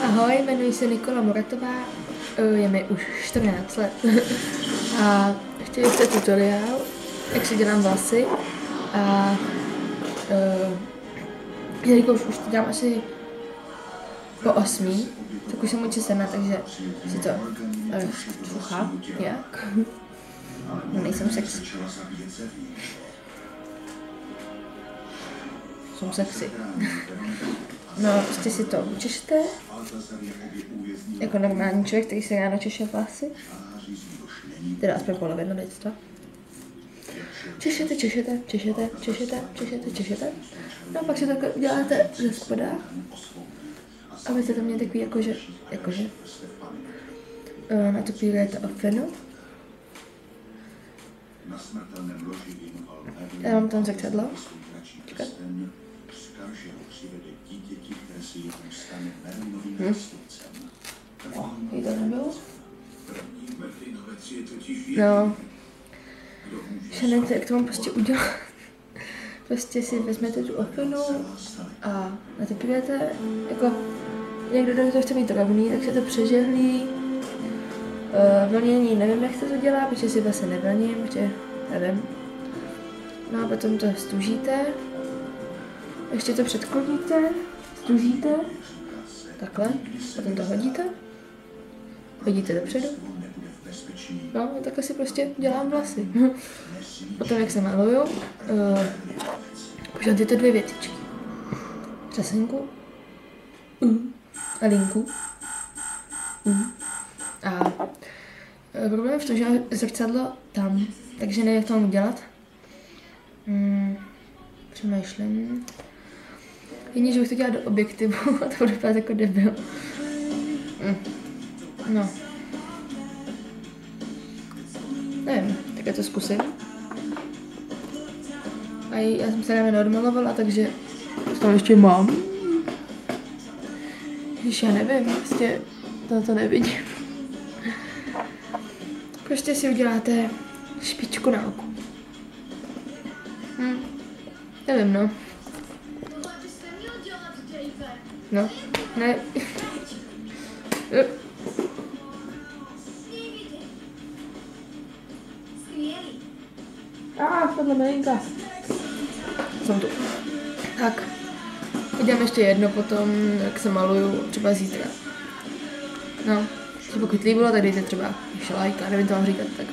Ahoj, jmenuji se Nikola Moratová, je mi už 14 let a chtěli jste tutoriál, jak si dělám vlasy a jelikož už to dělám asi po 8, tak už jsem učesená, takže si to sluchá jak. No, nejsem sexy. Jsem sexy. No, prostě si to učešte, jako normální člověk, který si ráno češe vlasy. Teda aspoň polovinu lidstva. Češete. No a pak si takhle uděláte ze spoda. Abyste to měli takový jakože. Natopírujete o fenu. Já mám tam zrcadlo. Čekat. Jí to nebylo? No. Šanete, jak to mám prostě udělat. Prostě si vezmete tu ofinu a natopírujete, jako někdo to chce mít rovný, tak se to přežehlí. Vlnění nevím, jak se to dělá, protože si vlastně nevlním, protože nevím. No a potom to stužíte. Ještě to předklodíte, stužíte. Takhle, potom to hodíte dopředu. No, takhle si prostě dělám vlasy. Potom, jak se maluju, používám tyto dvě věcičky. Řasenku a linku. A problém je v tom, že mám zrcadlo tam, takže nevím, jak to mám udělat. Přemýšlím. Jedině, že bych to dělala do objektivu a to bude vypadat jako debil. No. Nevím, tak já to zkusím. A já jsem se ráno odmalovala, takže to ještě mám. Když já nevím, prostě to nevidím. Prostě si uděláte špičku na oku. Nevím, no. No, ne. Tohle malinka. Jsem tu. Tak. Udělám ještě jedno potom, jak se maluju, třeba zítra. No, pokud líbilo, tak dejte třeba like, a nevím, to mám říkat, tak.